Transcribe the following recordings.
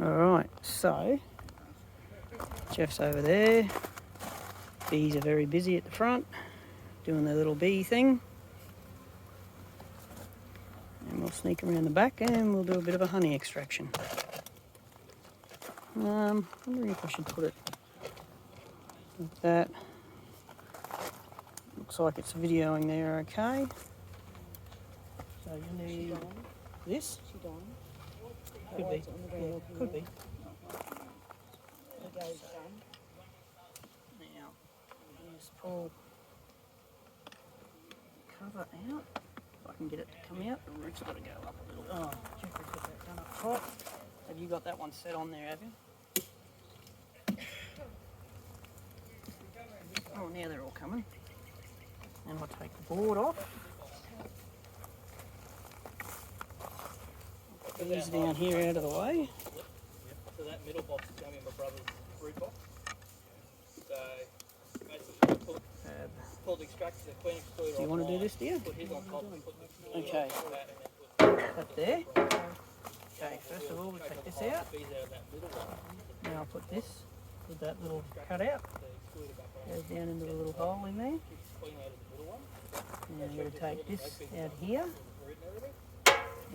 Alright, so Jeff's over there. Bees are very busy at the front, doing their little bee thing. And we'll sneak around the back and we'll do a bit of a honey extraction. Wondering if I should put it like that. Looks like it's videoing there okay. So you need this? Could be. Yeah, could be. Now, just pull the cover out. If I can get it to come out, the root's got to go up a little. Oh, Jeffrey's got that done up top. Have you got that one set on there, have you? Oh, now they're all coming. And I'll take the board off. Put these down here out of the way. So that middle box is going to be my brother's root box. So basically pull the extractor, the queen excluder. Do you want to do this, dear? Put his on top and put the Okay. That there. Okay, first of all we take this out. Now I'll put this with that little cut out. Goes down into the little hole in there. And I'm going to take this out here.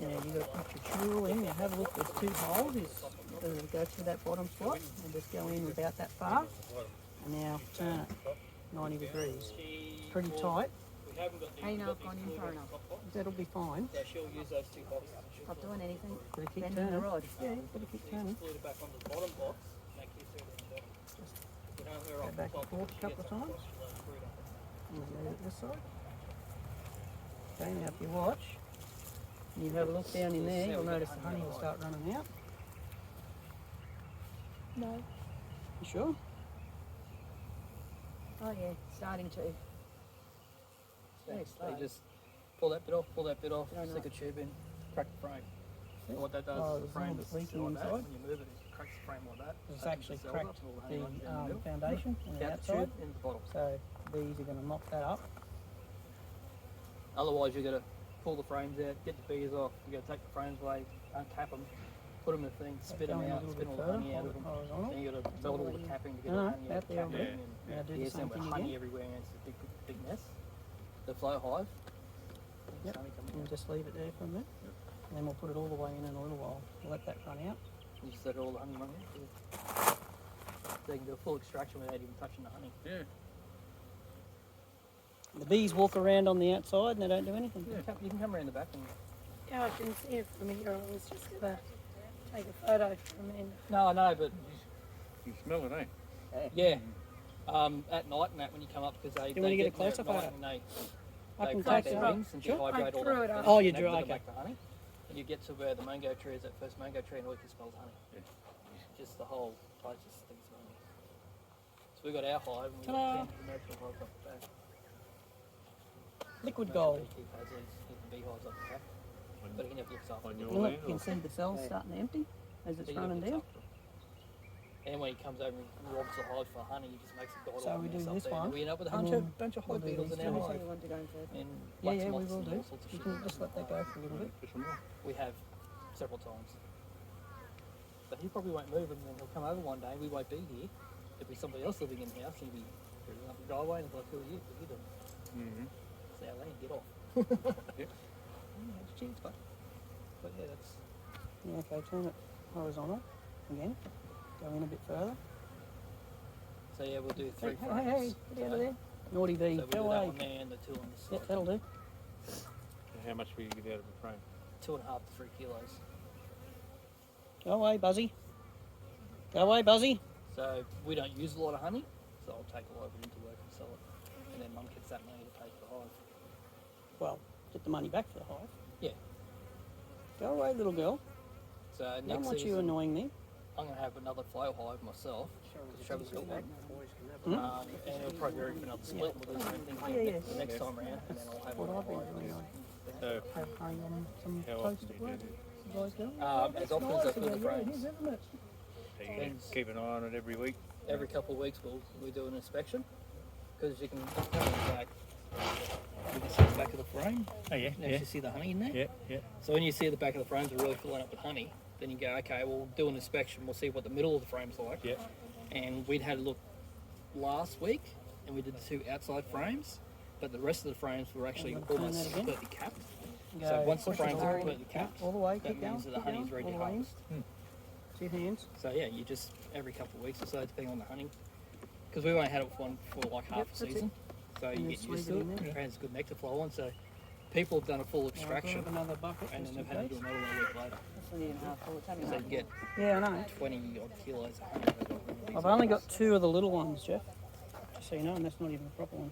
Now you've got to put your tool in. Now have a look, there's two holes. Go through that bottom slot and just go in about that far. And now turn it 90 degrees. It's pretty tight. How you know I've gone in far enough? That'll be fine. So she'll use those two boxes. Not doing anything. Gotta keep Bending the turning. rod. Yeah, gotta keep turning. Glue it back onto the bottom box. Make it through the Go back and forth a couple of times. And then leave it this side. Okay, now if you watch, and you have a look down in there, you'll notice the honey will start running out. No. You sure? Oh yeah, starting to. Very So slow. you just pull that bit off, No, no. stick a tube in, crack the frame. And what that does Oh, is the there's frame one just leaking like that. inside? When you move it, it cracks the frame like that. It's opens actually cells cracked up, and all the honey runs down the middle. foundation on the Out the outside. tube into the bottom. So bees are going to mop that up. Otherwise, you've got to pull the frames out, get the bees off. You've got to take the frames away, uncap them, put them in the thing, spit them Going a out, little spit bit all the further, honey out hold of it them. horizontal. Then you've got to belt all the capping to get No, the honey out that of the there will capping. do. And Now do the yes, same and with thing honey again. everywhere, and it's a big mess. The flow hive. Yep. Honey coming And out. just leave it there for a minute. And then we'll put it all the way in a little while. We'll let that run out. You just let all the honey run out. So you can do a full extraction without even touching the honey. Yeah. The bees walk around on the outside and they don't do anything. You can come around the back and... Yeah, I can see it from here. I was just going to take a photo from in. No, I know, but You smell it, eh? yeah. At night and that when you come up because they you want to get a in there at closer night photo? and I they can crack take their it. wings and Sure. dehydrate I all threw the it up. Oh, you and drew, they okay. make the honey. And you get to where the mango tree is, that first mango tree, and all you can smell is honey. Yeah. Just the whole place just stinks of honey. So we got our hive and we Ta-da. got 10 natural hives up the back. Liquid Natural gold. beekeeper has these beehives up the back. But he never looks after On them. your Look, land you can or? see the cells starting to empty as it's He never running looks down. after them. And when he comes over and robs the hive for honey, he just makes a god So of we a do mess up this there. one, And we end up with a and bunch of we'll hive do beetles these in our two. So hive. you want to go for And Yeah, wax yeah, we moths will and do. all sorts of You shit. can just let that go for a little bit. Fish 'em off. We have several times. But he probably won't move and then he'll come over one day, we won't be here. There'll be somebody else living in the house and he'll be bringing up the driveway and he'll be like, who are you? What are you doing? Mm-hmm. It's our land, get off. Yep. Yeah, cheers, but yeah, that's... Yeah, okay, turn it horizontal again. Go in a bit further. So yeah, we'll do Hey, 3 hey, frames. hey, get out of there. Naughty bee, So we go do that away. one there and the 2 on this Yep, side. that'll do. How much will you get out of a frame? 2.5 to 3 kilos. Go away, Buzzy. Go away, Buzzy. So we don't use a lot of honey, so I'll take a lot of it into work and sell it. And then Mum gets that money to pay for the hive. Well, get the money back for the hive. Yeah. Go away, little girl. So I don't next want you season, annoying me. I'm going to have another flow hive myself. Because Trevor's got one. Hmm? And it'll probably be another split. We'll do the same thing Oh, yeah, yeah. the next time around, and then I'll have What another I've been hive. doing, So, I have honey on some how toast often at do you work. do this? You guys do? As often as I fill the Yeah, it frames. is, isn't it? So you keep an eye on it every week? Every couple of weeks we do an inspection. Because you can look at the back. You can see the back of the frame. Oh, yeah, You can actually see the honey in there. Yeah, yeah. So when you see the back of the frames are really filling up with honey, then you go, okay, we'll do an inspection. We'll see what the middle of the frame's like. Yeah. And we'd had a look last week, and we did the 2 outside frames, but the rest of the frames were actually I'm gonna turn almost that again. completely capped. Go So once the push it frames are all in. completely capped, All the way, that keep going, means that the keep honey's going, ready to all the way in. harvest. Two hands. So yeah, you just every couple of weeks or so, depending on the honey, because we've only had it for like half Yep, a that's it. season, so And you then get used squeeze to it it. in there. It has good nectar flow on, so people have done a full Now I'll extraction, grab another bucket and just then in they've had to case. do another one a week later, That's only in half full. It's only so you half get Yeah, I know. 20 odd kilos of honey. They've got one of these. I've only got 2 of the little ones, Jeff. Just so you know, and that's not even a proper one.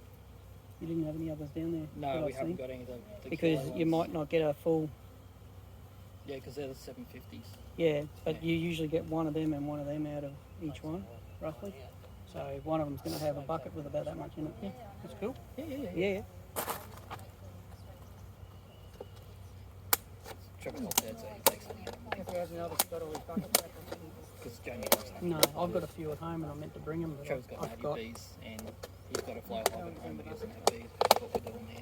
You didn't have any others down there. No, that we I've haven't seen? got any of the Because kilo you ones. might not get a full. Yeah, because they're the 750s. Yeah, but Yeah. you usually get one of them and one of them out of each one, roughly. So one of them's going to have a bucket with about that much in it. Yeah, that's cool. Yeah. Trevor helps out, so he takes it Every has another got all his buckets back. because Jamie loves it. No, I've got a few at home and I meant to bring them, but Trevor's got I native forgot. bees, and he's got a flow hive at home, but he doesn't have bees. That's what we're doing now.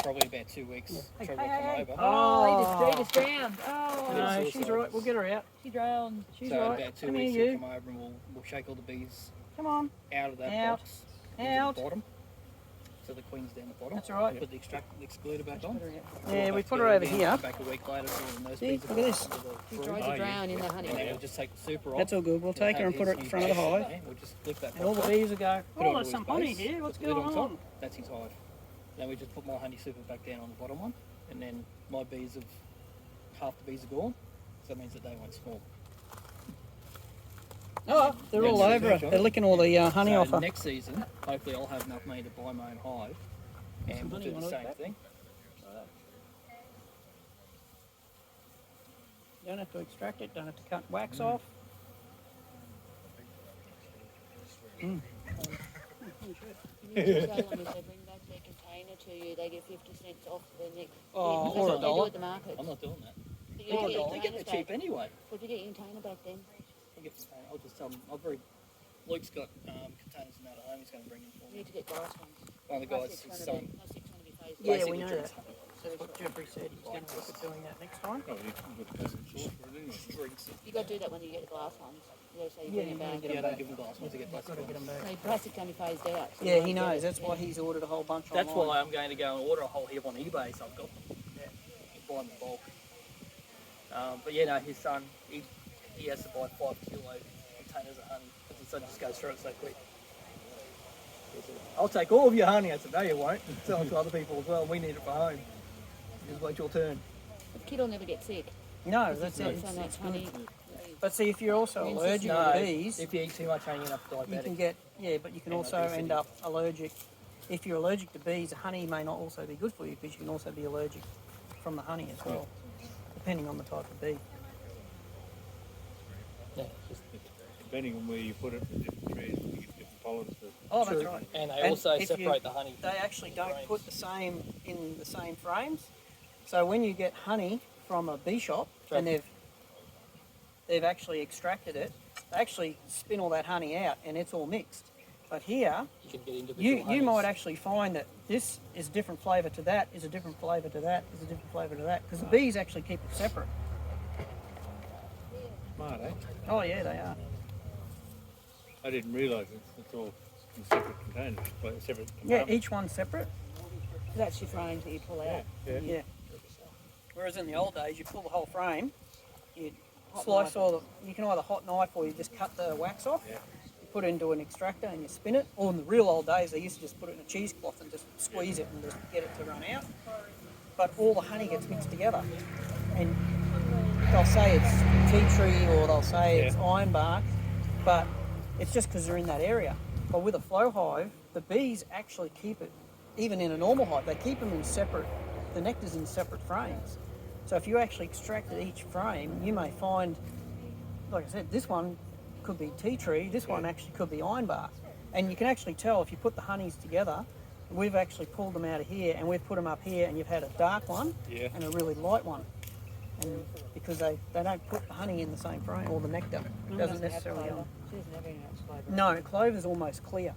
Probably about 2 weeks. Hey, Trevor hey, will come hey. over. Oh, he just drowned. Oh, No, Yeah, she's suicide. right. We'll get her out. she drowned. She's So right. about 2 Come weeks here, he'll you. come over and we'll shake all the bees Come on. out of that Out. box into Out. the bottom. So the queen's down the bottom. That's all right. Put the excluder back on. Yeah, we Back put her together over again, here. come Back a week later, so all the nurse See, bees are look at this. under the She brood. tried Oh, to yeah. drown in the And honey. then we'll just take the super off. That's all good. We'll take her and put her at the front of the hive. Yeah, we'll just lift that And all the box up, bees will go, put it oh, onto there's his some honey base, here. What's put the lid going top. on? That's his hive. Then we just put my honey super back down on the bottom one, and then my bees have half the bees are gone, so that means that they won't swarm. Oh, they're all Next over her. season, They're licking all the honey so off her. next season, hopefully I'll have enough money to buy my own hive, and Some we'll honey, do the wanna same look at thing. Don't have to extract it, don't have to cut wax off. You need to tell them if they bring back their container to you, they get 50 cents off the next. Oh, that's or what a they do dollar. at the market. I'm not doing that. But They you get, get your they get containers the cheap back. anyway. What if you get your container back then? I'll get some, I'll just tell them. Luke's got containers in that at home. He's going to bring them for You me. need to get glass ones. One of the guys, his son, Plastic's going to be phased Yeah, out. we basically know drinks that. honey. That's what Jeffrey said. He's going to look at doing that next time. Oh, you can put the sauce for it anyway. Drinks it. You got to do that when you get the glass ones. You got to say you Yeah, bring you it gotta back. get Yeah, 'em don't back. give them glass ones to get Got plastic to get them ones. back. So plastic's going to be phased out. So you Yeah, won't he get knows. it. That's why he's ordered a whole bunch That's online. why I'm going to go and order a whole heap on eBay, so I've got them. Yeah. Buy them in bulk. But yeah, no, his son, he has to buy 5 kilo containers of honey because his son just goes through it so quick. He said, I'll take all of your honey. I said, no, you won't. Sell it to other people as well. We need it for home. Just wait your turn. The kid will never get sick. No, that's So it. much honey. But see, if you're also Rinse allergic No, to bees, if you eat too much honey, you end up you diabetic. can get, but you can And also obesity. end up allergic. If you're allergic to bees, honey may not also be good for you because you can also be allergic from the honey as well, depending on the type of bee. Yeah, just- Depending on where you put it, the different trees, you get different pollen. Oh, True. that's right. And they And also if you- separate the honey. They actually don't frames. put the same in the same frames. So when you get honey from a bee shop and they've actually extracted it, they actually spin all that honey out and it's all mixed. But here, You can get individual you honeys. might actually find that this is a different flavour to that, is a different flavour to that, is a different flavour to that, because the bees actually keep it separate. Smart, eh? Oh yeah, they are. I didn't realise it's all in separate containers, like separate Yeah, compartments. each one's separate. That's your frames that you pull out. Yeah. Yeah. Whereas in the old days, you pull the whole frame, you Hot slice knife. all the, you can either hot knife or you just cut the wax off. Yeah. You put it into an extractor and you spin it. Or in the real old days, they used to just put it in a cheesecloth and just squeeze it and just get it to run out. But all the honey gets mixed together. And they'll say it's tea tree or they'll say it's ironbark, but it's just because they're in that area. But with a flow hive, the bees actually keep it, even in a normal hive, they keep them in separate, the nectar's in separate frames. So if you actually extracted each frame, you may find, like I said, this one could be tea tree, this one actually could be ironbark. And you can actually tell if you put the honeys together, we've actually pulled them out of here and we've put them up here and you've had a dark one Yeah. and a really light one. And because they don't put the honey in the same frame, or the nectar doesn't necessarily go. She doesn't have any nuts flavour. No, clover's almost clear.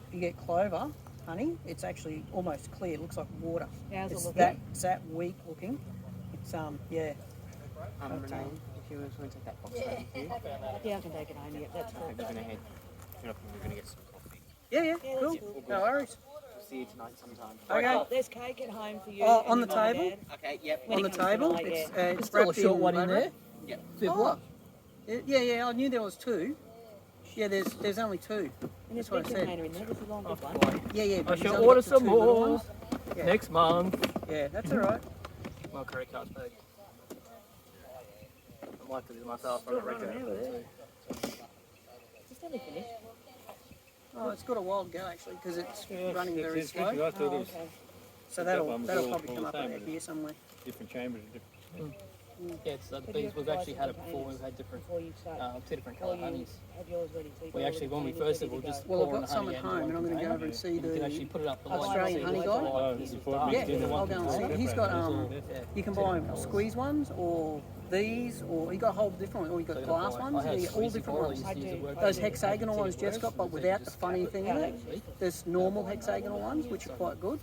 If you get clover honey, it's actually almost clear. It looks like water. How's it It's looking? that weak looking. It's yeah. Unrenamed. Do you want to take that box home with you? Yeah, I can take it home. Yeah, that's Okay, cool. we're gonna head up and we're gonna get some coffee. Yeah, cool. No worries. We'll see you tonight sometime. Okay. Oh, there's cake at home for you. Oh, and on your the mum and table? Dad. Okay, yep. When On he the comes table, tonight, it's, yeah. it's Still a wrapped short in one in bubble there. Yep. Bit Oh. what? Yeah, I knew there was two. Yeah, there's only two. And there's That's a what big I said. container in there. There's a long big one. Right. Yeah, I but he's shall only order got the some two little more ones. Yeah. next month. Yeah, that's all right. My credit card's paid. I might have to do myself on a Still running regular. out of there. Just let me finish. Oh, it's got a while to go actually because it's Yeah, running it's very interesting. slow. I thought it was okay. So that that'll one was that'll all- probably all come the up same, out but here somewhere. different chambers. Yeah, it's the But do you bees. We've have to actually buy had it some before. containers We've had different, before you start. two different Or colour you honeys. have yours ready. So you've We got all actually, the when we containers first did, ready we'll to just go. Well, I've pour in got the some honey at into home, one and I'm going to go container. over and see You can actually the. put it up the Australian honey guy? Oh, before Yeah, we Yeah, did it, I'll go and see. He's got Yeah. You can buy squeeze ones or these, or he got a whole different one, or you got glass ones, and you get all different ones. Those hexagonal ones Jeff's got, but without the funny thing in it. There's normal hexagonal ones, which are quite good.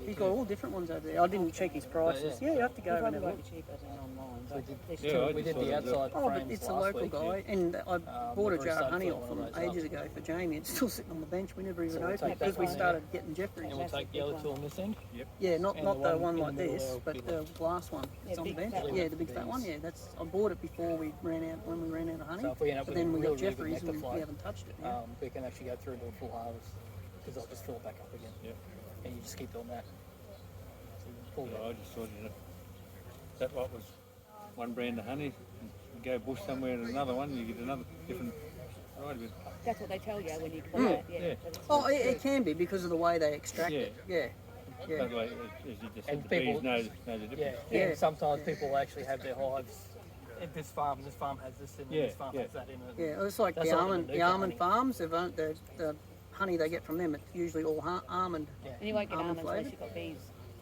He's got all different ones over there. I didn't check his prices. Yeah, you have to go They over and probably have a won't look. be cheaper than online, but We they're Yeah, I still. we just did the saw that. outside Oh, but frames it's a last local week. guy, and I bought a we're jar of honey excited off for him one of those ages ago for Jamie. It's still sitting on the bench. We never even So we'll opened it take that because we one started getting Jeffrey's. And we'll take the other two on this end. Yeah, not and not the the one one in like the middle this, there, but big the one. glass one. It's on the big bench. fat one. Yeah, the big fat one. Yeah, that's I bought it before we ran out when we ran out of honey. So if we end up But with a then we really, got really good Jeffrey's nectar and flow, we haven't touched it. Now. we can actually go through and do a full harvest because I'll just fill it back up again. Yep. And you just keep doing that. So you pull Yeah, that. I just thought that lot was one brand of honey. You go bush somewhere and another one, you get another different variety. That's what they tell you when you buy it. Yeah. Yeah. but it's Oh, not it true. can be because of the way they extract Yeah. it. Yeah, yeah. But like, as you just said, And the people- bees know the difference. Yeah. Yeah. And sometimes people actually have their hives. At this farm has this in it, Yeah, this farm yeah. has that in it. Yeah, it's like That's the like the almond Manuka almond honey. farms. The honey they get from them, it's usually all almond. And you won't get Almond almonds unless flavoured? you've got bees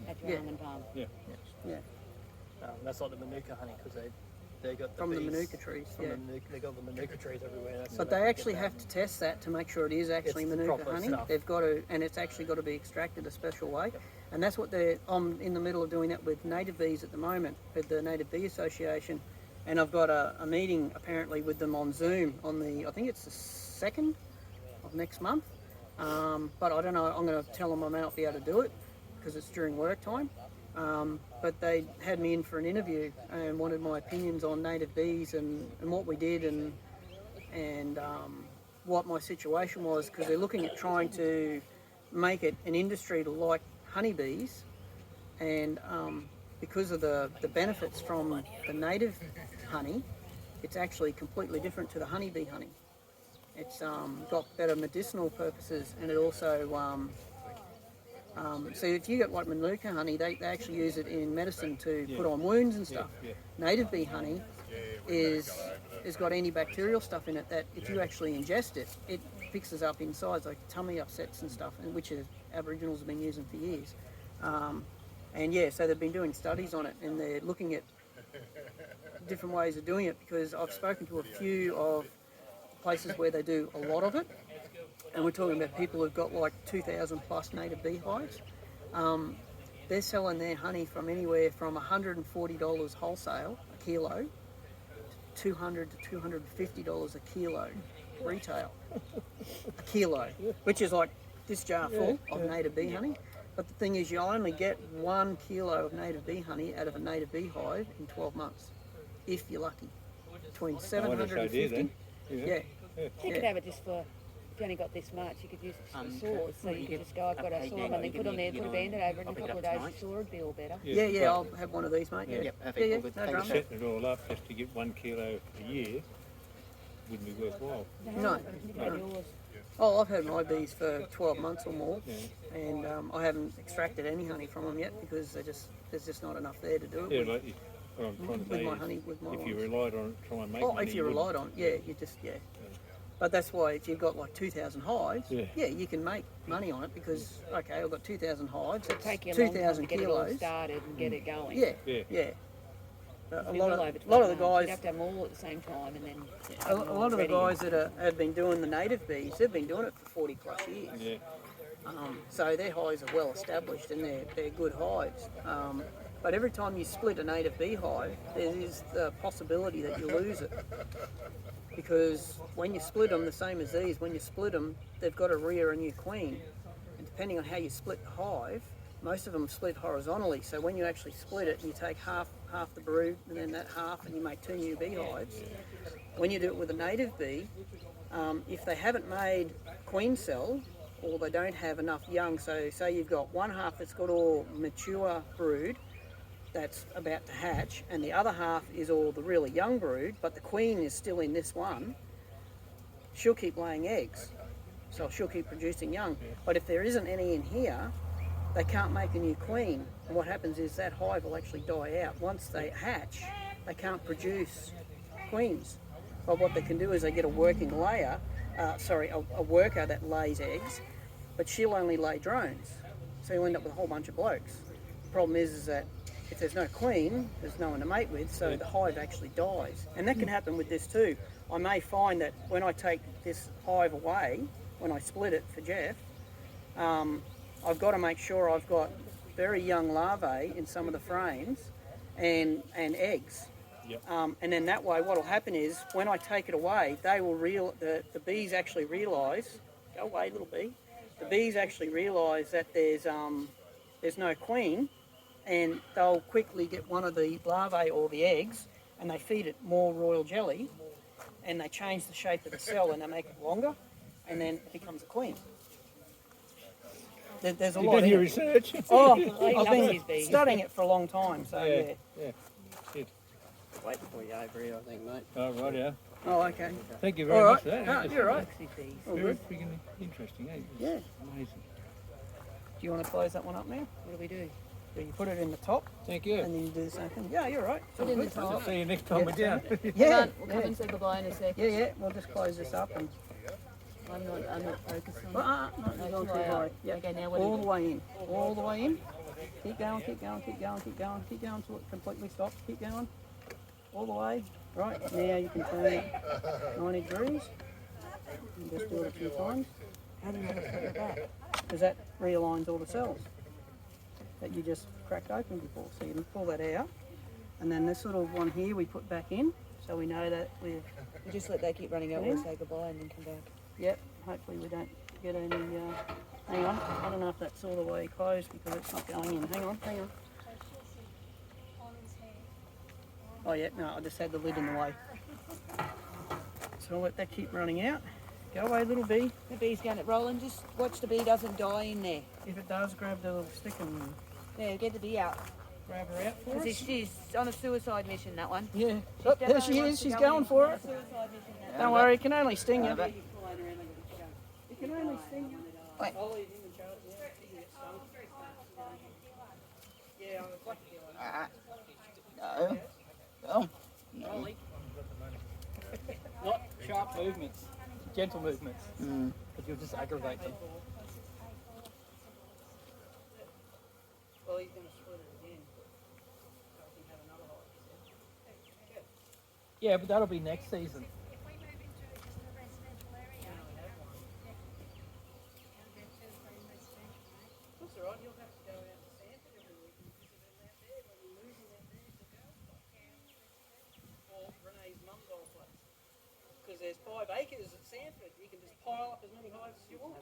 at your Yeah. almond farm. Yeah. Yeah, That's like the Manuka honey because they got the from the bees Manuka trees. From Yeah. the Manuka, they got the Manuka trees everywhere. That's But how they get actually that. have to test that to make sure it is actually It's the Manuka proper honey. stuff. They've got to, and it's actually got to be extracted a special way. And that's what I'm in the middle of doing that with native bees at the moment, with the Native Bee Association. And I've got a meeting apparently with them on Zoom on I think it's the 2nd of next month. But I don't know, I'm going to tell them I may not be able to do it because it's during work time. But they had me in for an interview and wanted my opinions on native bees and what we did and what my situation was, because they're looking at trying to make it an industry like honeybees, and because of the benefits from the native honey, it's actually completely different to the honeybee honey. It's got better medicinal purposes, and it also so if you get like Manuka honey, they actually use it in medicine to put on wounds and stuff. Yeah. Native bee honey has got antibacterial stuff in it that if you actually ingest it, it fixes up insides like tummy upsets and stuff, and which Aboriginals have been using for years. And yeah, so they've been doing studies on it, and they're looking at different ways of doing it, because I've spoken to a few of places where they do a lot of it, and we're talking about people who've got like 2,000 plus native beehives. They're selling their honey from anywhere from $140 wholesale a kilo, to $200 to $250 a kilo retail. A kilo, which is like this jar full of native bee honey. But the thing is, you only get 1 kilo of native bee honey out of a native beehive in 12 months, if you're lucky. Between I wonder 750. if they do then. Yeah. You could have it just for, if you only got this much, you could use it for sores. So you could just go, I've got a okay, sore, now and then you put can on there, get put a on- band-aid over it, I'll and a pick it couple of up days, tonight. the sore would be all better. Yeah, I'll have one of these, mate. Yep, perfect. Yeah, All good. no Thank drama. you. Setting it all up just to get 1 kilo a year wouldn't be worthwhile. No. You got yours. Oh, I've had my bees for 12 months or more, Yeah. and I haven't extracted any honey from them yet because there's just not enough there to do it Yeah, with. like what I'm trying to With say my is honey, with my if you ones. relied on it, try and make Oh, money, if you wouldn't. relied on, yeah, you just, yeah. But that's why if you've got like 2,000 hives, Yeah. you can make money on it because, okay, I've got 2,000 hives, It'll that's take you a long time to 2,000 get it all kilos. started and get it going. Yeah, Yeah. yeah. A It'll be lot well of over the 12 months. guys, You'd have to have them all at the same time, and then a have them all lot of the ready. guys that have been doing the native bees, they've been doing it for 40 plus years. Yeah. So their hives are well established and they're good hives. But every time you split a native beehive, there is the possibility that you lose it. Because when you split them, the same as these, when you split them, they've got to rear a new queen. And depending on how you split the hive, most of them split horizontally. So when you actually split it, you take half the brood and then that half, and you make 2 new beehives. When you do it with a native bee, if they haven't made queen cell, or they don't have enough young, so say you've got one half that's got all mature brood that's about to hatch, and the other half is all the really young brood, but the queen is still in this one, she'll keep laying eggs. So she'll keep producing young. But if there isn't any in here, they can't make a new queen. And what happens is that hive will actually die out. Once they hatch, they can't produce queens. But what they can do is they get a working layer, a worker that lays eggs, but she'll only lay drones. So you end up with a whole bunch of blokes. The problem is that if there's no queen, there's no one to mate with, so the hive actually dies. And that can happen with this too. I may find that when I take this hive away, when I split it for Jeff, I've got to make sure I've got very young larvae in some of the frames and eggs. Yep. And then that way what will happen is when I take it away, they will the bees actually realise, go away little bee, the bees actually realise that there's no queen, and they'll quickly get one of the larvae or the eggs and they feed it more royal jelly, and they change the shape of the cell and they make it longer, and then it becomes a queen. There's a You lot done in your it. research? Oh, He I've knows been his bees. studying it for a long time, so yeah. Yeah. Shit. Wait for you over here, I think, mate. Oh, right, yeah. Oh, okay. Thank you very All right. much for that. No, It's you're right. All Very good. freaking interesting, eh? It's Yeah. amazing. Do you want to close that one up now? What do we do? Yeah, you put it in the top, Thank you. and then you do the same thing. Yeah, you're right. Put it in the Good. top. See you next time we're down. Yeah, We'll come and say bye-bye in a sec. yeah. We'll just close this up and. I'm not focused on No, No, not too too high high. up. Yeah. Okay, now what do All you the way in. All the way in. Keep going, keep going, keep going, keep going, keep going until it completely stops. Keep going. All the way. Right, now you can turn it 90 degrees. And just do it a few times. How do you have it at the back? Because that realigns all the cells that you just cracked open before. So you can pull that out. And then this little one here we put back in. So we know that we've, We just let that keep running out. We'll say goodbye and then come back. yep, hopefully we don't get any, hang on. I don't know if that's all the way closed because it's not going in. Hang on. Oh yeah, no, I just had the lid in the way. So I'll let that keep running out. Go away, little bee. The bee's going to roll and just watch the bee doesn't die in there. If it does, grab the little stick and There, get the bee out. grab her out for Because us. she's on a suicide mission, that one. Yeah. Oh, there she is. She's going for it. Don't worry, it can only sting you. It can only sting you. Wait. I'll leave him in charge. Yeah, he can get stung. Yeah, I was lucky. No. Not sharp movements, gentle movements. But you'll just aggravate them. Well, he's going to split it again. So we can have another hive. Yeah, but that'll be next season. That's all right. You'll have to go out to Sanford every week and visit them out there when you're moving them there to girls' or Renee's mum's old place. Because there's 5 acres at Sanford. You can just pile up as many hives as you want.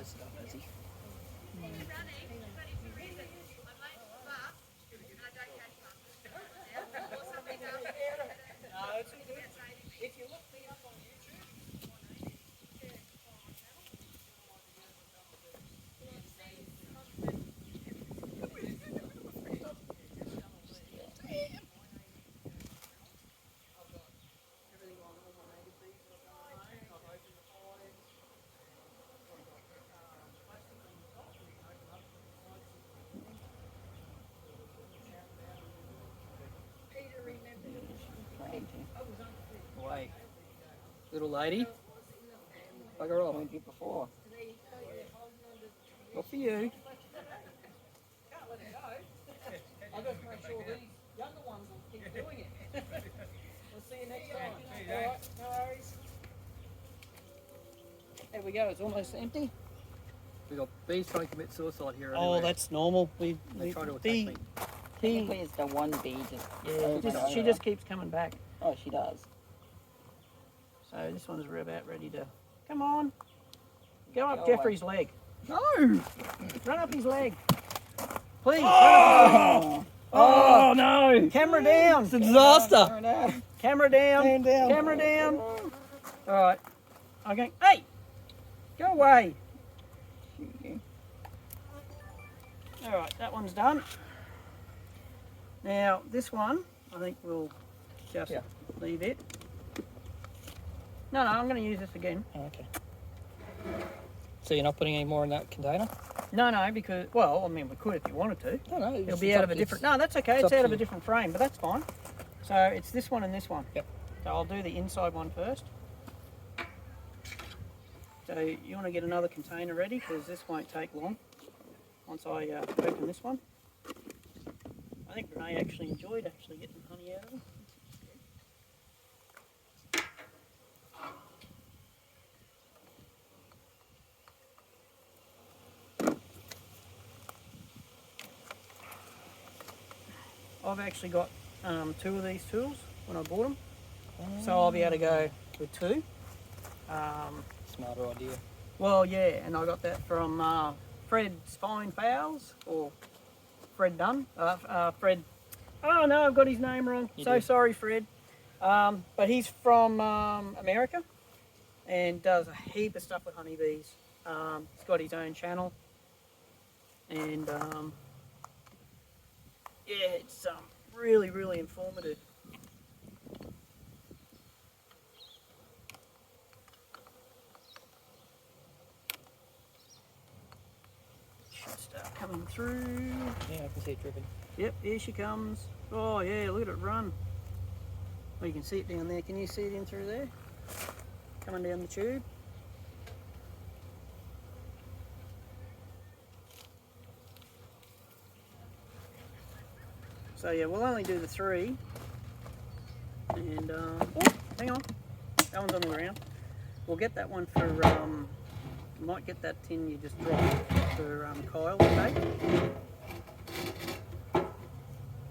mess it up, has he? Wait. Little lady. Bugger off. Told you before. Good for you. I've got to make sure these younger ones will keep doing it. We'll see you next time. Alright, no worries. There we go. It's almost empty. We got bees trying to commit suicide here. Oh, everywhere. that's normal. They try to attack me. Where's the one bee just... She just keeps coming back. Oh, she does. So this one's about ready to. Come on. Go up Go Jeffrey's leg. No! Run up his leg. Please. Oh, Oh no! Camera down. It's a disaster! Camera down. Stand down. Camera down. Alright. Okay. Hey! Go away. Alright, that one's done. Now, this one, I think we'll just leave it. No, I'm going to use this again. Oh, okay. So you're not putting any more in that container? No, because, well, I mean, we could if you wanted to. No, It'll be out of a different, no, that's okay, it's out of a different frame, but that's fine. So it's this one and this one. Yep. So I'll do the inside one first. So you want to get another container ready, because this won't take long once I open this one. I think Renee actually enjoyed getting honey out of them. I've actually got 2 of these tools when I bought them, so I'll be able to go with 2. Smarter idea. Well, yeah, and I got that from Fred's Fine Fowls, or Fred Dunn. Fred. Oh no, I've got his name wrong. Sorry, Fred. But he's from America and does a heap of stuff with honeybees. He's got his own channel, and yeah, it's really, really informative. Should start coming through. Yeah, I can see it dripping. Yep, here she comes. Oh yeah, look at it run. Well, you can see it down there. Can you see it in through there? Coming down the tube. So yeah, we'll only do the 3. And oh, hang on, that one's on the ground. We'll get that one for you might get that tin you just dropped for Kyle to take.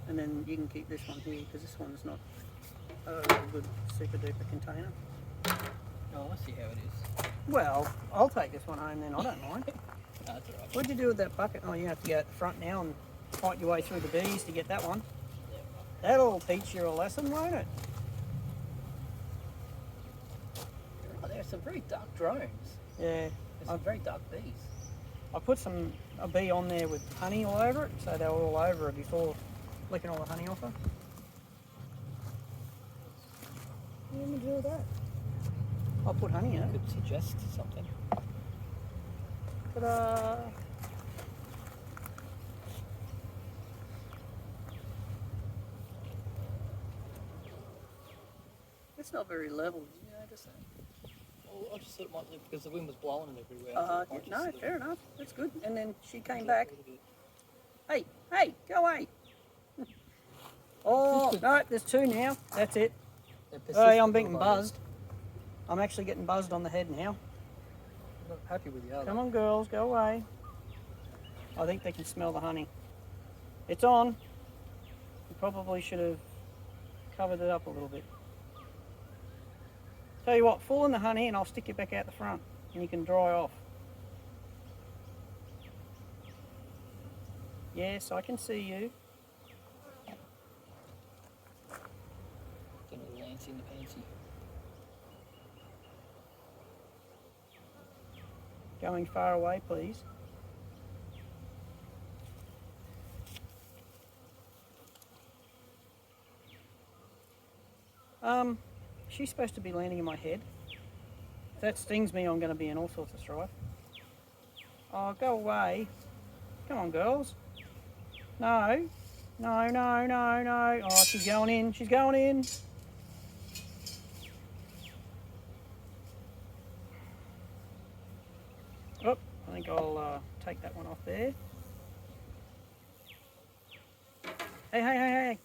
And then you can keep this one here because this one's not a good super duper container. Oh, I see how it is. Well, I'll take this one home then, I don't mind. That's alright. What'd you do with that bucket? Oh, you have to go at the front now and fight your way through the bees to get that one. That'll teach you a lesson, won't it? Oh, there's some very dark drones. Yeah. There's some very dark bees. I put a bee on there with honey all over it, so they were all over it before licking all the honey off her. What do you do with that? I'll put honey in it. Could suggest something. Ta-da! It's not very level. Yeah, I just say. Well, I just thought it might live because the wind was blowing it everywhere. No, fair enough. That's good. And then she came back. Hey, go away. Oh, no, there's 2 now. That's it. Hey, I'm being buzzed. I'm actually getting buzzed on the head now. I'm not happy with the other. Come on, girls, go away. I think they can smell the honey. It's on. You probably should have covered it up a little bit. Tell you what, fall in the honey and I'll stick you back out the front and you can dry off. Yes, I can see you. Get a little antsy in the pantsy. Going far away, please. She's supposed to be landing in my head. If that stings me, I'm going to be in all sorts of strife. Oh, go away. Come on, girls. No. No, no, no, no. Oh, she's going in. She's going in. Oh, I think I'll take that one off there. Hey, hey, hey, hey.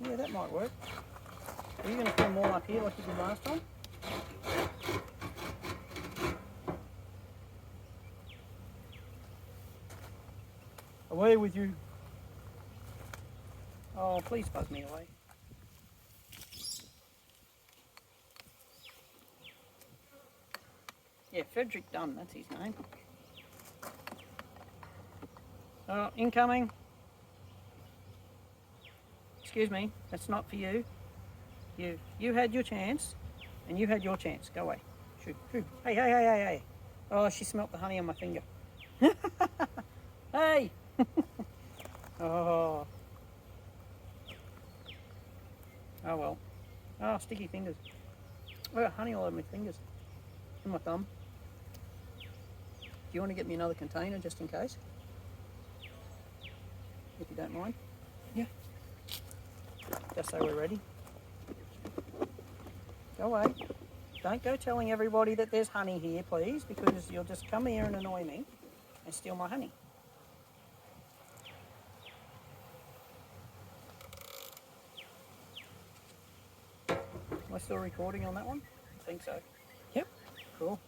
Yeah, that might work. Are you going to put them all up here like you did last time? Away with you. Oh, please buzz me away. Yeah, Frederick Dunn, that's his name. Oh, incoming. Excuse me, that's not for you. You had your chance, and you had your chance. Go away. Shoot, shoot. Hey, hey, hey, hey, hey. Oh, she smelt the honey on my finger. Hey! Oh. Oh well. Oh, sticky fingers. Oh, honey all over my fingers. And my thumb. Do you want to get me another container just in case? If you don't mind? Yeah. Just so we're ready. Go away. Don't go telling everybody that there's honey here, please, because you'll just come here and annoy me and steal my honey. Am I still recording on that one? I think so. Yep. Cool.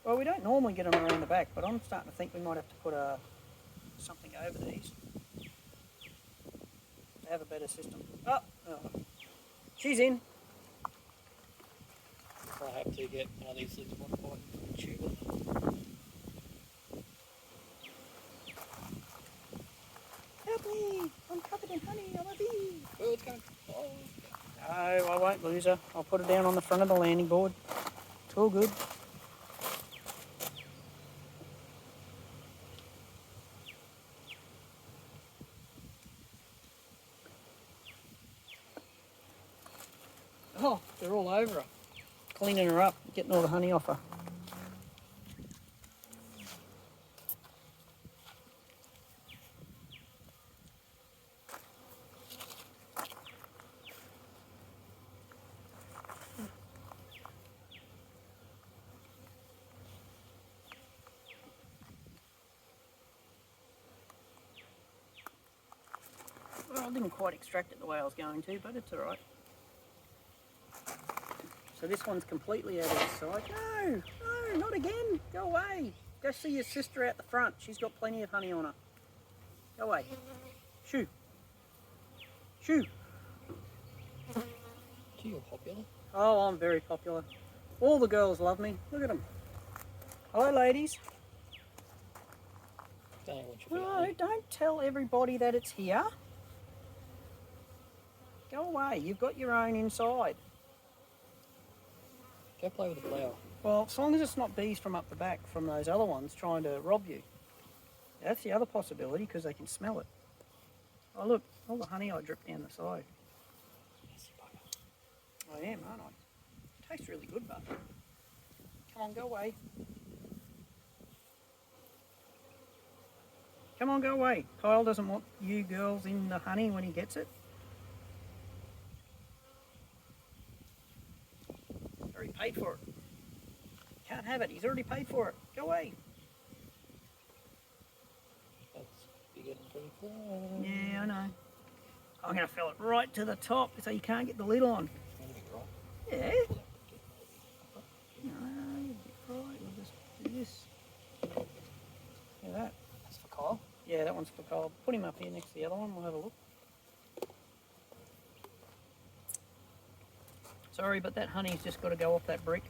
Well, we don't normally get them around the back, but I'm starting to think we might have to put something over these to have a better system. Oh, she's in. I have to get one of these things modified tube. Help me! I'm covered in honey. I'm a bee. Oh, it's going. Oh. No, I won't lose her. I'll put her down on the front of the landing board. It's all good. Oh, they're all over her. Cleaning her up, getting all the honey off her. Well, I didn't quite extract it the way I was going to, but it's alright. So this one's completely out of this side. No, no, not again. Go away. Go see your sister out the front. She's got plenty of honey on her. Go away. Shoo. Shoo. Gee, you're popular. Oh, I'm very popular. All the girls love me. Look at them. Hello, ladies. Don't want you No, don't tell everybody that it's here. Go away. You've got your own inside. Go play with the flower. Well, as long as it's not bees from up the back from those other ones trying to rob you. That's the other possibility because they can smell it. Oh, look. All the honey I dripped down the side. I am, aren't I? It tastes really good, but... Come on, go away. Come on, go away. Kyle doesn't want you girls in the honey when he gets it. Already paid for it. Can't have it. He's already paid for it. Go away. That's you're getting pretty close. Yeah, I know. I'm going to fill it right to the top so you can't get the lid on. Yeah. No, right. We'll just do this. Look at that. That's for Kyle. Yeah, that one's for Kyle. Put him up here next to the other one. We'll have a look. Sorry, but that honey's just got to go off that brick.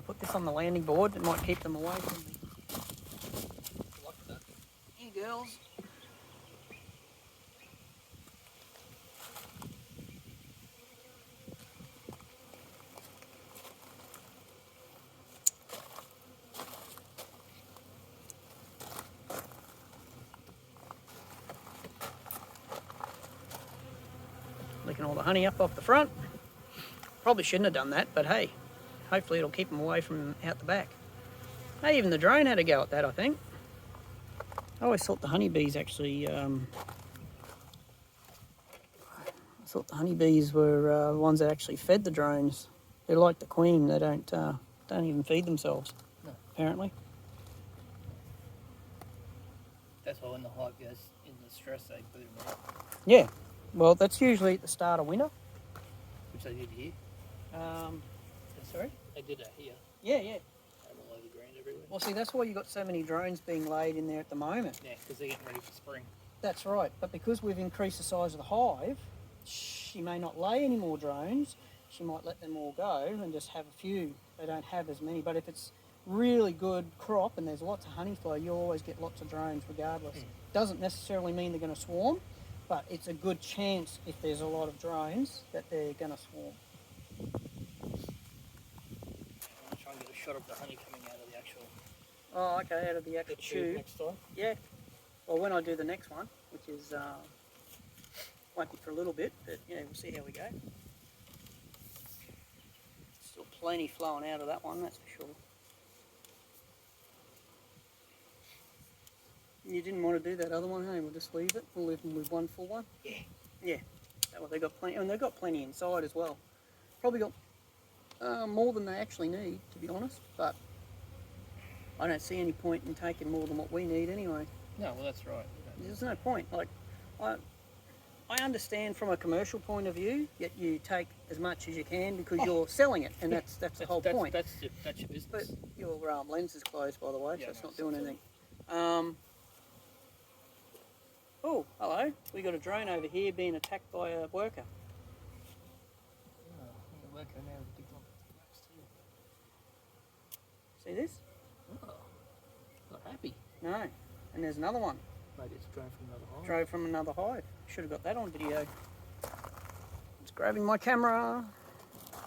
Put this on the landing board. It might keep them away from me. Good luck with that. Here, girls. Licking all the honey up off the front. Probably shouldn't have done that, but hey, hopefully it'll keep them away from out the back. Hey, even the drone had a go at that, I think. I always thought the honeybees actually, I thought the honeybees were the ones that actually fed the drones. They're like the queen, they don't even feed themselves, No. apparently. That's why when the hive goes in the stress, they boot them out, Yeah, well, that's usually at the start of winter. which they did here. Sorry? They did it here. Yeah. And all over the ground everywhere. Well, see, that's why you've got so many drones being laid in there at the moment. Yeah, because they're getting ready for spring. That's right, but because we've increased the size of the hive, she may not lay any more drones. She might let them all go and just have a few. They don't have as many, but if it's really good crop and there's lots of honey flow, you'll always get lots of drones regardless. Doesn't necessarily mean they're going to swarm, but it's a good chance if there's a lot of drones that they're going to swarm. I'm trying to get a shot of the honey coming out of the actual Oh, okay, out of the actual tube. next time. Yeah. Well, when I do the next one, which is won't be for a little bit, but yeah, we'll see how we go. Still plenty flowing out of that one, that's for sure. You didn't want to do that other one, hey? We'll just leave it. We'll leave them with one full one. Yeah. Yeah. Well, they got plenty, and they've got plenty inside as well. Probably got more than they actually need, to be honest. But I don't see any point in taking more than what we need anyway. No, well that's right. There's no point. Like, I understand from a commercial point of view, yet you take as much as you can because you're selling it, and that's the whole point. That's your business. But your lens is closed, by the way, so Yeah, it's no, not doing anything. Oh, hello. We got a drone over here being attacked by a worker. See this? Oh, not happy. No. And there's another one. Maybe it's drone from another hive. Drove from another hive. Should have got that on video. Just grabbing my camera.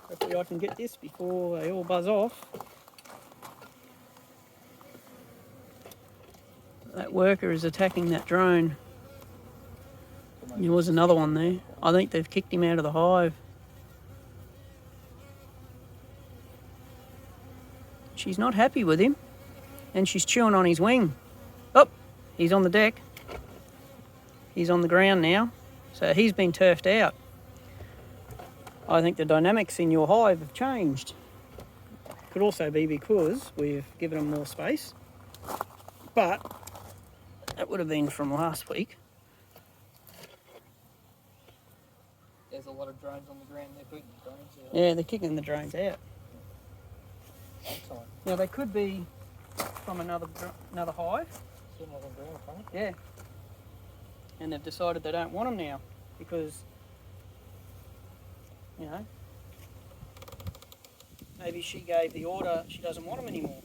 Hopefully I can get this before they all buzz off. That worker is attacking that drone. There was another one there. I think they've kicked him out of the hive. She's not happy with him, and she's chewing on his wing. Oh, he's on the deck. He's on the ground now, so he's been turfed out. I think the dynamics in your hive have changed. Could also be because we've given them more space, but that would have been from last week. There's a lot of drones on the ground. They're booting the drones out. Yeah, they're kicking the drones out. Outside. Now they could be from another hive. Still not on ground, front. Yeah. And they've decided they don't want them now because, you know, maybe she gave the order she doesn't want them anymore.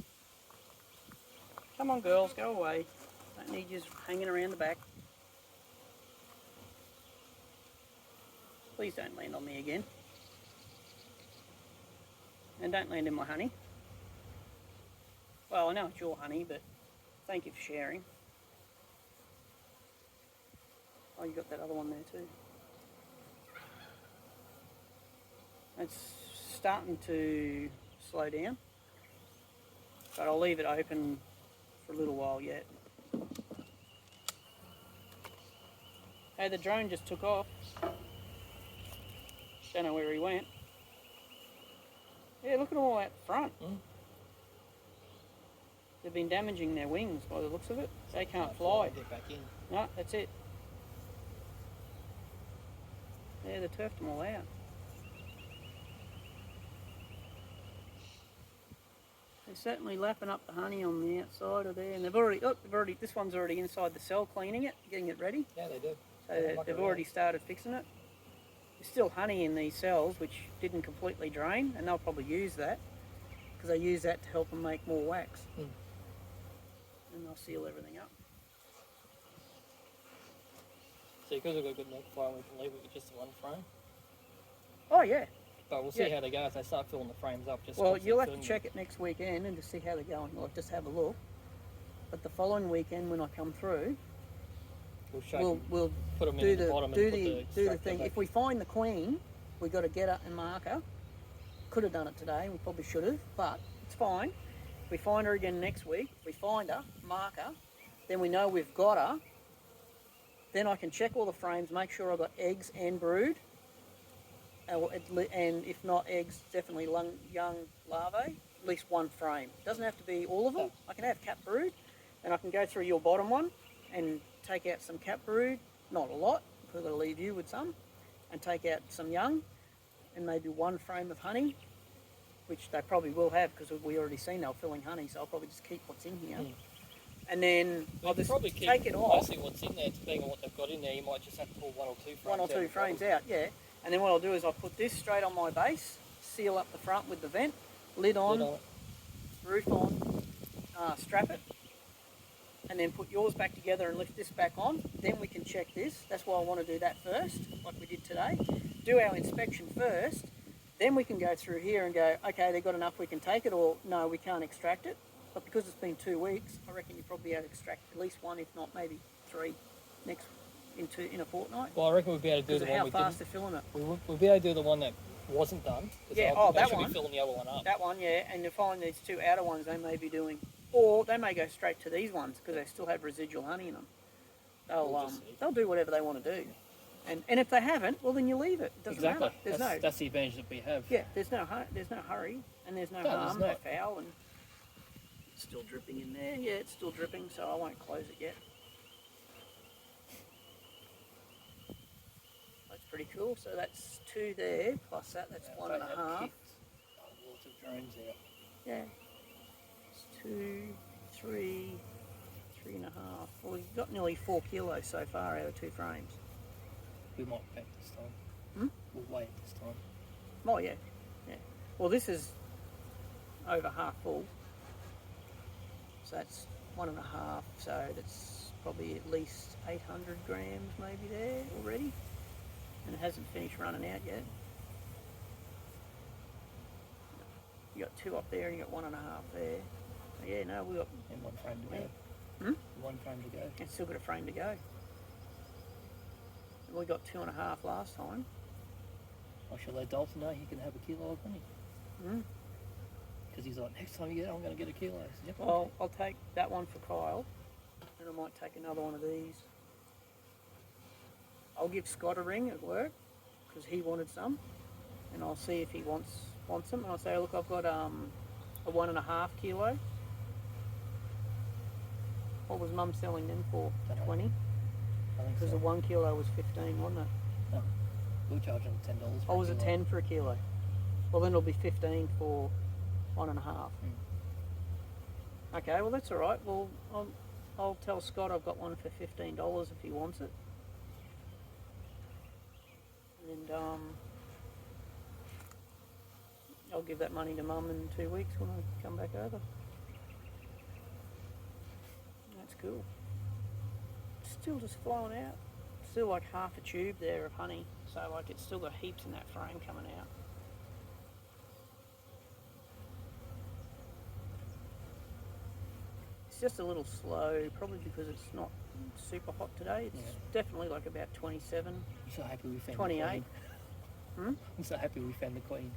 Come on, girls, go away. Don't need you hanging around the back. Please don't land on me again. And don't land in my honey. Well, I know it's your honey, but thank you for sharing. Oh, you got that other one there too. It's starting to slow down, but I'll leave it open for a little while yet. Hey, the drone just took off. Don't know where he went. Yeah, look at them all out front. They've been damaging their wings by the looks of it. They can't fly. Get back in. No, that's it. Yeah, they turfed them all out. They're certainly lapping up the honey on the outside of there, and this one's already inside the cell cleaning it, getting it ready. Yeah, they do. So they've already started fixing it. there's still honey in these cells which didn't completely drain, and they'll probably use that because they use that to help them make more wax. And they'll seal everything up. So because we've got a good neck fire, we can leave it with just one frame. Oh yeah. But we'll see Yeah. how they go as they start filling the frames up. Just Well, constantly you'll have to filling check it next weekend and just see how they're going. I'll just have a look. But the following weekend when I come through, them. We'll shake we'll them, we'll put them do in at the the bottom do and put the the do the extractor thing. back. If we find the queen, we got to get her and mark her. Could have done it today. We probably should have, but it's fine. We find her again next week. We find her, mark her, then we know we've got her. Then I can check all the frames, make sure I've got eggs and brood, and if not eggs, definitely young larvae. At least one frame. Doesn't have to be all of them. I can have cap brood, and I can go through your bottom one and take out some cap brood. Not a lot, because I'll leave you with some, and take out some young, and maybe one frame of honey, which they probably will have because we already seen they're filling honey. So I'll probably just keep what's in here, and then We I'll can just probably keep take it off. mostly what's in there, depending on what they've got in there. You might just have to pull one or two frames One or out two of the frames bottom. out, yeah. And then what I'll do is I'll put this straight on my base, seal up the front with the vent, lid on, Lid on it. roof on, strap it, and then put yours back together and lift this back on. Then we can check this. That's why I want to do that first, like we did today. Do our inspection first, then we can go through here and go, okay, they've got enough, we can take it, or no, we can't extract it. But because it's been 2 weeks, I reckon you probably have to extract at least one, if not maybe 3, in a fortnight. Well, I reckon we'll be able to do Because the of one how we fast didn't. they're filling it. We'll be able to do the one that wasn't done. 'Cause Yeah, they that should one. be filling the other one up. That one, yeah, and you'll find these 2 outer ones they may be doing, or they may go straight to these ones because they still have residual honey in them. We'll just see. They'll do whatever they want to do, and if they haven't, well then you leave it. It doesn't Exactly. matter. That's the advantage that we have. There's no hurry, and there's no No, there's harm, no not. foul, and it's still dripping in there. Yeah, it's still dripping, so I won't close it yet. That's pretty cool. So that's 2 there, plus that's 1.5. Lots of drones out. Yeah. It's 2, 3, 3.5. Well, we've got nearly 4 kilos so far out of 2 frames. We might pack this time. Hmm? We'll wait this time. Oh yeah, yeah. Well, this is over half full. So that's 1.5. So that's probably at least 800 grams maybe there already, and it hasn't finished running out yet. You got 2 up there, and you got 1.5 there. So yeah, no, we got. And one frame to go. Hmm? One frame to go. It's still got a frame to go. We got 2.5 last time. I shall let Dalton know he can have a kilo of honey. Mm. Because he's like, next time you get it, I'm going to get a kilo. I said, yep. Well, I'll take that one for Kyle, and I might take another one of these. I'll give Scott a ring at work because he wanted some, and I'll see if he wants them. And I'll say, look, I've got a 1.5 kilo. What was Mum selling them for? Dunno. 20. I think Because so. the 1 kilo was 15, wasn't it? We'll charge him $10. Or was it 10 for a kilo? Well, then it'll be 15 for 1.5. Okay, well that's all right. Well, I'll tell Scott I've got one for $15 if he wants it. And I'll give that money to Mum in 2 weeks when I come back over. That's cool. Still just flowing out. Still like half a tube there of honey. So like it's still got heaps in that frame coming out. It's just a little slow, probably because it's not super hot today. It's definitely like about 27. I'm so happy we found 28. the queen. Hmm? I'm so happy we found the queen.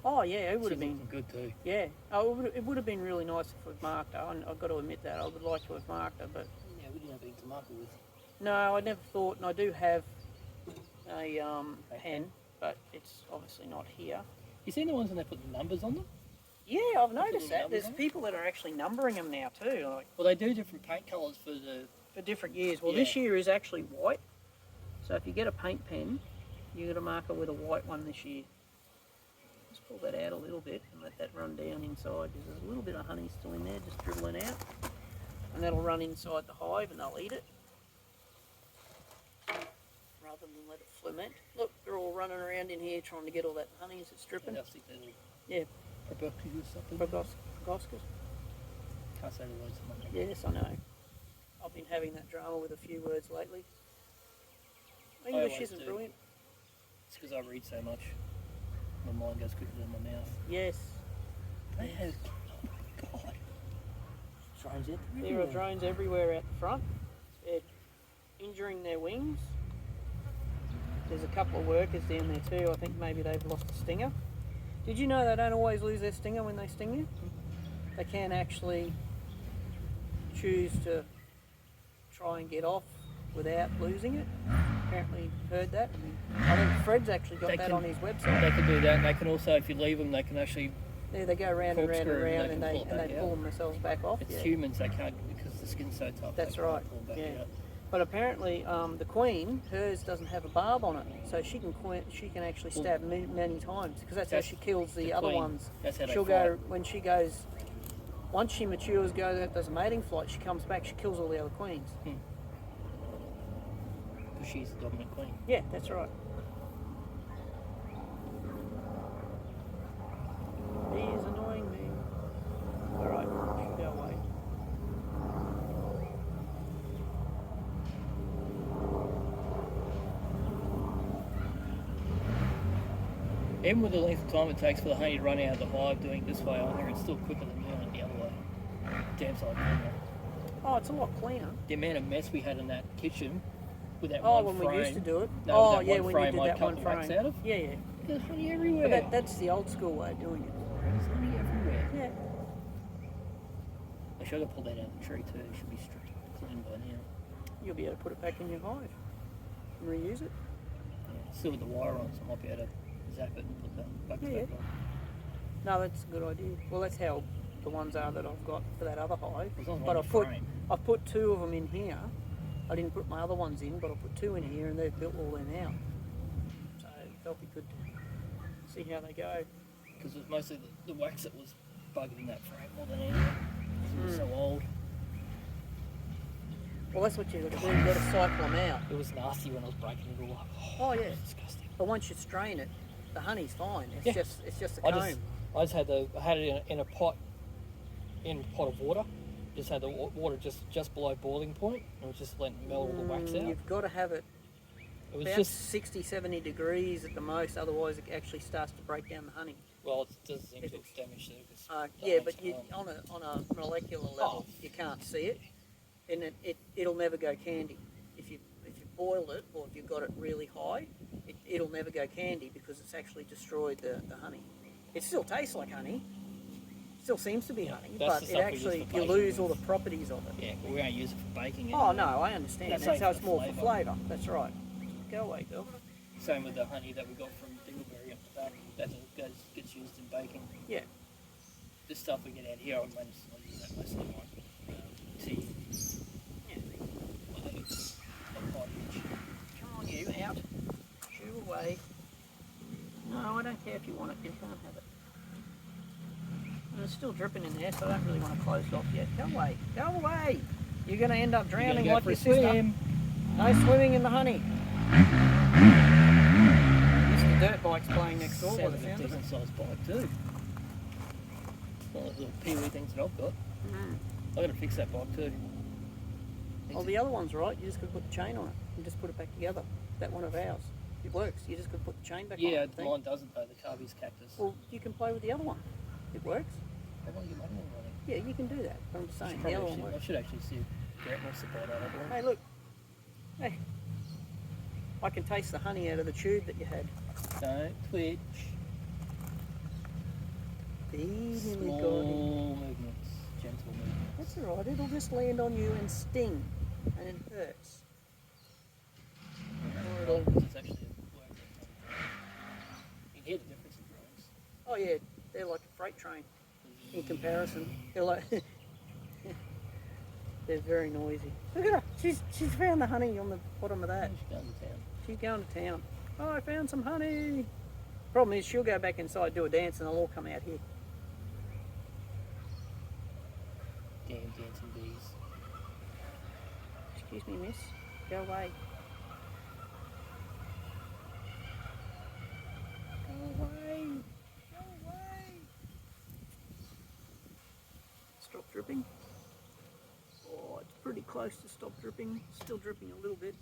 Oh yeah, it would She's have been. looking good too. Yeah, oh, it would have been really nice if we'd marked her. And I've got to admit that I would like to have marked her, but Yeah, we didn't have anything to mark it with. no, I never thought. And I do have a pen, but it's obviously not here. You seen the ones when they put the numbers on them? Yeah, I've noticed that. numbers There's on it? people that are actually numbering them now too, like Well, they do different paint colours for the. for different years. Well, Yeah. this year is actually white. So if you get a paint pen, you got to mark it with a white one this year. Just pull that out a little bit and let that run down inside because there's a little bit of honey still in there, just dribbling out. And that'll run inside the hive and they'll eat it. Rather than let it ferment. Look, they're all running around in here trying to get all that honey as it's dripping. I think they're Yeah, proboscis or something. proboscis. Can't say the words of my Yes, I know. I've been having that drama with a few words lately. English always isn't do. brilliant. It's because I read so much. My mind goes quicker than my mouth. Yes, They have. Oh my god. Drones it. there are drones everywhere out the front. They're injuring their wings. There's a couple of workers down there too. I think maybe they've lost a stinger. Did you know they don't always lose their stinger when they sting you? They can actually choose to try and get off without losing it. Apparently heard that. I think Fred's actually got They that can- on his website. They can do that, and they can also, if you leave them, they can actually. There they go round and round and Corkscrew, round, they and can they pull it back pull out. themselves back off. It's Yeah. humans, they can't because the skin's so tough. That's they can't right, pull 'em back yeah. out. But apparently, the queen, hers doesn't have a barb on it, so she can actually stab many times because that's how That's she kills the the other queen. ones. That's how they She'll fight. go when she goes. Once she matures, does a mating flight. She comes back. She kills all the other queens. Because she's the dominant queen. Yeah, that's right. He is annoying me. All right, she'll go away. Even with the length of time it takes for the honey to run out of the hive doing it this way on here, it's still quicker than doing it the other way. Damn sight cleaner. Oh, it's a lot cleaner. The amount of mess we had in that kitchen with that Oh, one when frame. we used to do it. No, Oh, that yeah, one when frame you did I'd that cut one the wax frame. out of. Yeah, yeah. There's honey everywhere. But that's the old school way of doing it. There's honey everywhere. Yeah. I should have pulled that out of the tree too. It should be clean by now. You'll be able to put it back in your hive and reuse it. Yeah, still with the wire on, so I might be able to zap it and put the bucket Yeah, back on. No, that's a good idea. Well, that's how the ones are that I've got for that other hive. As long as But one I've put two of them in here. I didn't put my other ones in, but I put two in here, and they've built all them out. So that'll be good to see how they go. Because it was mostly the wax that was bugging in that frame more than anything. 'Cause it was so old. Well, that's what you've got to do. You've got to cycle them out. It was nasty when I was breaking it all up. Oh yeah. It's disgusting. But once you strain it, the honey's fine. It's Yeah. just a I comb. just had it in a pot of water. Just had the water just below boiling point, and it was just letting melt all the wax out. You've got to have it It was about just 60, 70 degrees at the most, otherwise it actually starts to break down the honey. well, it does seem to damage the. Yeah, but on a molecular level, you can't see it, and it'll never go candy. If you boil it or if you've got it really high, it'll never go candy because it's actually destroyed the honey. It still tastes like honey, still seems to be honey, that's but the it stuff we use actually for you baking lose with. all the properties of it. Yeah, we won't use it for baking. Oh anyway. no, I understand. That's That's only how for it's more for flavour. flavour. That's right. Go away, girl. Same with the honey that we got from Dingleberry up the back. That gets used in baking. Yeah. This stuff we get out here, I manage to use that mostly like tea. Yeah. Come on, you out. Shoo away. No, I don't care if you want it. You can't have it. And it's still dripping in there, so I don't really want to close it off yet. Go away. Go away. You're going to end up drowning like your sister. No swimming in the honey. Mr. Dirt Bike's playing next door by the Sounds like a sound of it. decent sized bike too. One of the little pee-wee things that I've got. I've got to fix that bike too. Well, the other one's right. You just got to put the chain on it and just put it back together. That one of ours. It works. You just got to put the chain back on Yeah, it. I think. mine doesn't though, the Carby's Cactus. Well, you can play with the other one. It works. I want to get my one running. Yeah, you can do that. But I'm just saying, the Probably other one should- I works. should actually see if Grant wants to buy that other one. Hey, look. Hey. I can taste the honey out of the tube that you had. Don't twitch. Small movements, gentle movements. That's all right. It'll just land on you and sting, and it hurts. Or it'll. Because it's actually a work. You can hear the difference in drones. Oh yeah, they're like a freight train in comparison. They're like. They're very noisy. Look at her. She's found the honey on the bottom of that. She's going to town. She's going to town. Oh, I found some honey. Problem is, she'll go back inside, do a dance, and they'll all come out here. Damn dancing bees. Excuse me, miss. Go away. away. Go away. Stop dripping. Oh, it's pretty close to stop dripping. Still dripping a little bit.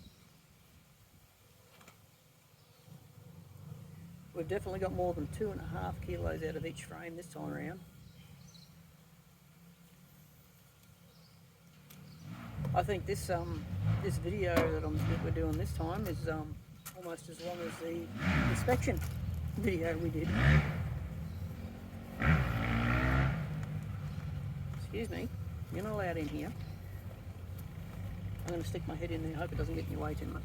We've definitely got more than 2.5 kilos out of each frame this time around. I think this this video that we're doing this time is almost as long as the inspection video we did. Excuse me, you're not allowed in here. I'm going to stick my head in there, hope it doesn't get in your way too much.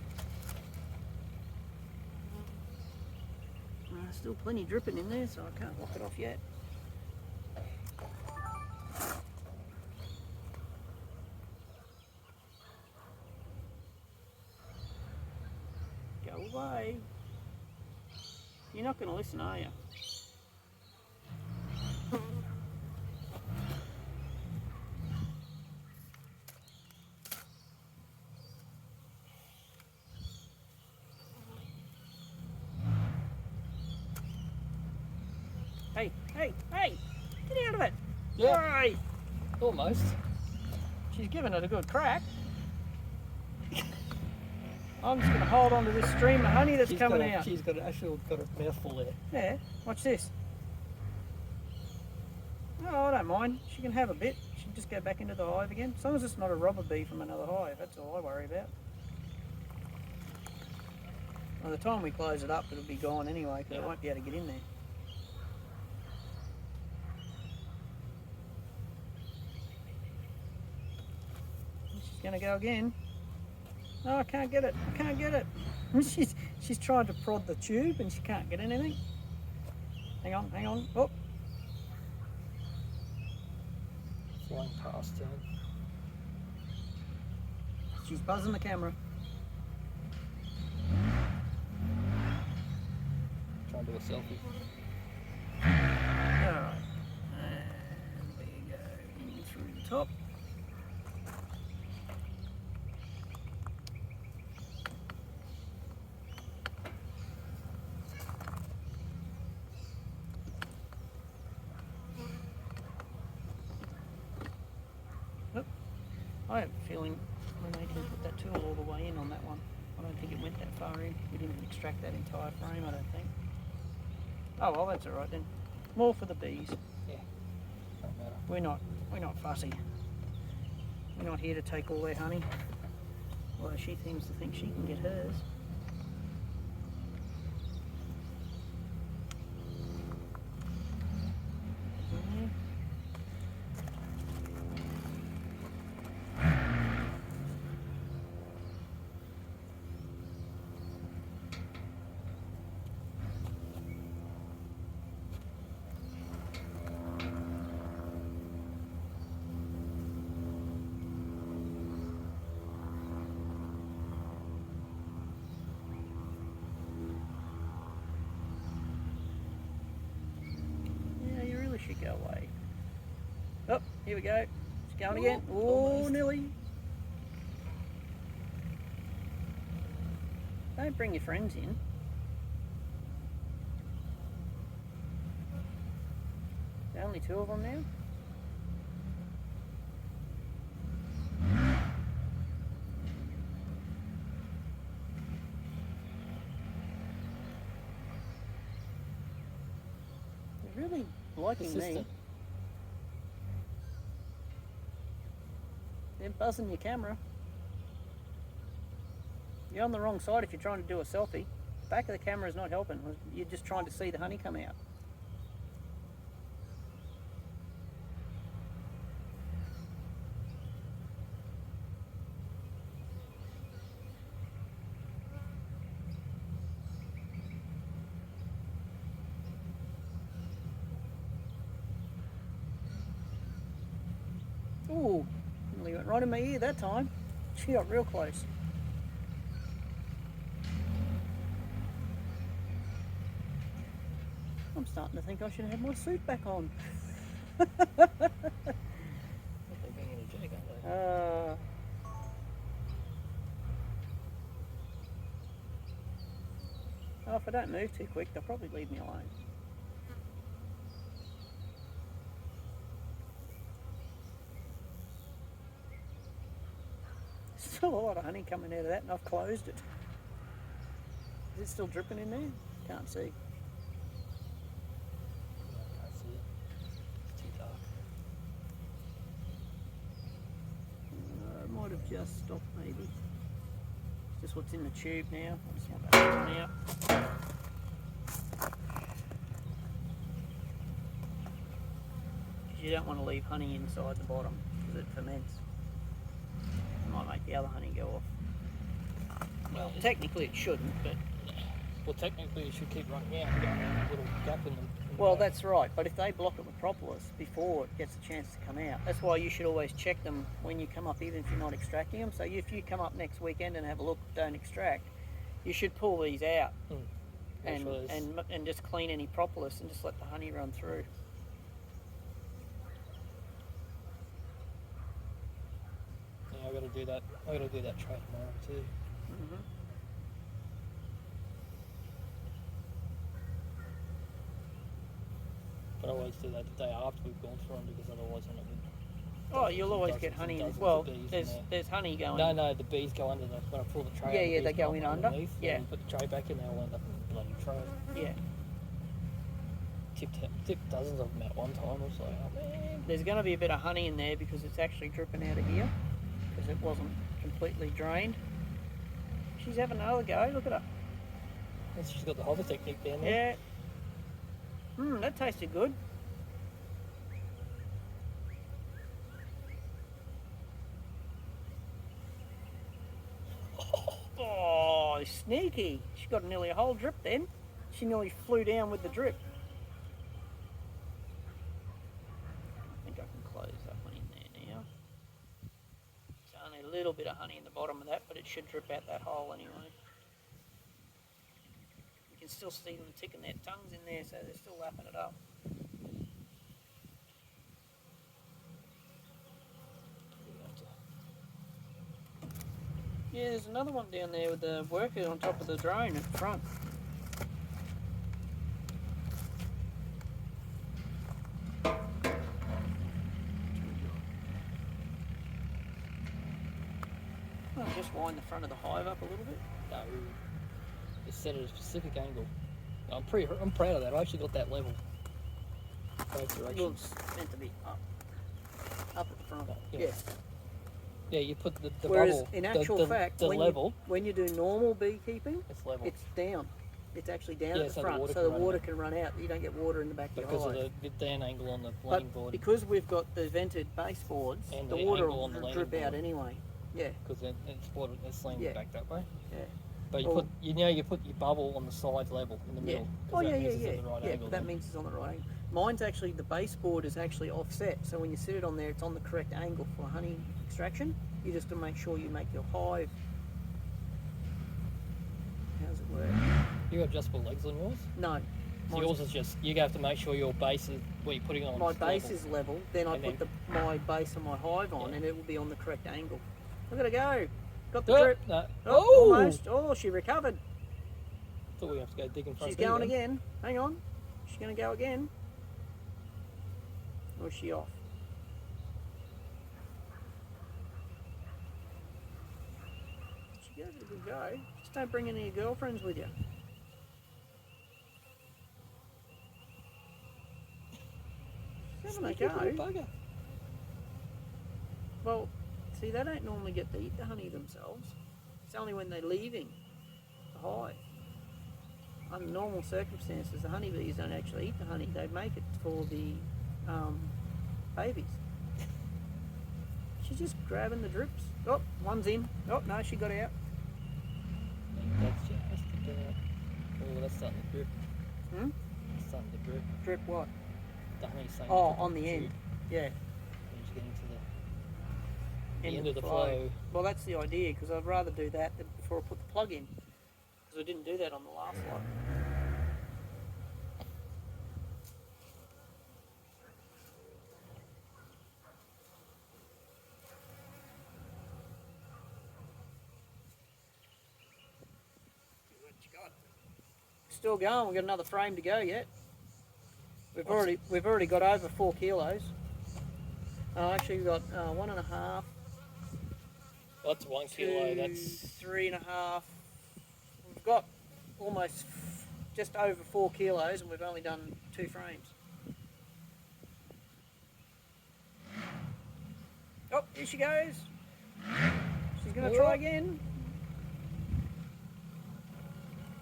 Still plenty dripping in there, so I can't lock it off yet. Go away. You're not going to listen, are you? Hey, hey, hey! Get out of it! Yeah. Hey! Almost. She's giving it a good crack. I'm just going to hold on to this stream of honey that's coming out. She's actually got a mouthful there. Yeah, watch this. Oh, I don't mind. She can have a bit. She can just go back into the hive again. As long as it's not a robber bee from another hive, that's all I worry about. By the time we close it up, it'll be gone anyway, because it won't be able to get in there. She's going to go again. No, I can't get it. I can't get it. She's trying to prod the tube and she can't get anything. Hang on, hang on. Oh. Flying past her. She's buzzing the camera. Trying to do a selfie. Alright. And there you go. In through the top. I have a feeling we may even put that tool all the way in on that one. I don't think it went that far in. We didn't extract that entire frame, I don't think. Oh well, that's alright then. More for the bees. Yeah. Don't matter. We're not fussy. We're not here to take all their honey. Although she seems to think she can get hers. Should go away. Oh, here we go. It's going again. Oh, almost. nearly. Don't bring your friends in. There's only 2 of them now. They're really liking me. Persistent. They're buzzing your camera. You're on the wrong side if you're trying to do a selfie. The back of the camera is not helping. You're just trying to see the honey come out. Ooh, nearly went right in my ear that time. She got real close. I'm starting to think I should have my suit back on. They're being energetic, aren't they? Oh, if I don't move too quick, they'll probably leave me alone. Still a lot of honey coming out of that, and I've closed it. Is it still dripping in there? Can't see. Can't see it. It's too dark. It might have just stopped, maybe. It's just what's in the tube now. I just want that to run out. You don't want to leave honey inside the bottom because it ferments. It might make the other honey go off. Well, technically it shouldn't, but... Well, technically, it should keep running out. You don't have a little gap in them. Well, that's right, but if they block it with propolis before it gets a chance to come out, that's why you should always check them when you come up, even if you're not extracting them. So if you come up next weekend and have a look, don't extract, you should pull these out and just clean any propolis and just let the honey run through. Yeah, I got to do that. I got to do that tray tomorrow too. Mm-hmm. But I always do that the day after we've gone through them because otherwise then it would. Oh, you'll always get honey. Well, there's honey going. No, the bees go under the when I pull the tray. Yeah, out, they go in under. Underneath, Yeah. And you put the tray back in, they'll end up in the bloody tray. Yeah. Tipped dozens of them at one time. I was like, oh man. There's going to be a bit of honey in there because it's actually dripping out of here because it wasn't completely drained. She's having another go. Look at her. And she's got the hover technique down there. Yeah. That tasted good. Oh, sneaky. She got nearly a whole drip then. She nearly flew down with the drip. I think I can close that one in there now. There's only a little bit of honey in the bottom of that, but it should drip out that hole anyway. You can still see them ticking their tongues in there, so they're still lapping it up. Yeah, there's another one down there with the worker on top of the drone at the front. I'll just wind the front of the hive up a little bit. No, it's set at a specific angle. I'm proud of that. I actually got that level. Both Well, directions. it's meant to be up at the front. Yeah. Yeah. Yeah, you put the Whereas bubble. in actual fact, the when level, you do normal beekeeping, it's level. it's down. It's actually down Yeah, at the so the front, water so can the run water out. can run out. You don't get water in the back of your because hive. of the down angle on the landing But board. because we've got the vented baseboards, And the the water angle will on the drip landing out board. anyway. Yeah, Because it's leaning Yeah. back that way. yeah. But you Well- put you put your bubble on the sides level in the Yeah. middle. 'cause Oh that yeah, means yeah, it's yeah. at the right Yeah, angle but that then. means it's on the right angle. Mine's actually, the baseboard is actually offset, so when you sit it on there, it's on the correct angle for honey extraction. You just to make sure you make your hive. How's it work? You got adjustable legs on yours. No. So Mine's- yours is just you have to make sure your base is what you're putting on. my is base level. is level, then I And put my base of my hive on, Yeah. and it will be on the correct angle. Look at her go. Got the Oh, drip. no. Oh, almost. Oh, she recovered. Thought we have to go digging for She's going again. Hang on. She's going to go again. Or is she off? She gives it a good go. Just don't bring any of your girlfriends with you. She's having a go. Bugger. Well, see, they don't normally get to eat the honey themselves. It's only when they're leaving the hive. Under normal circumstances, the honeybees don't actually eat the honey. They make it for the babies. She's just grabbing the drips. Oh, one's in. Oh, no, she got out. That's just about. Oh, that's starting to drip. Hmm? It's starting to drip. Drip what? The honey's starting Oh, to on the end. tube. Yeah. And you're getting to the end of the flow. Well, that's the idea, because I'd rather do that than before I put the plug in. Because I didn't do that on the last lot. See what you got. still going. We've got another frame to go yet. We've already got over 4 kilos. Actually, we've got 1.5. Well, that's 1 kilo. That's 3.5. We've got almost just over 4 kilos, and we've only done 2 frames. Oh, here she goes. She's going to try again.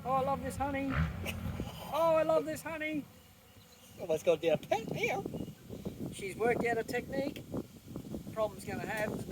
Oh, I love this honey. Oh, I love this honey. almost got down pat now. She's worked out a technique. Problem's going to have is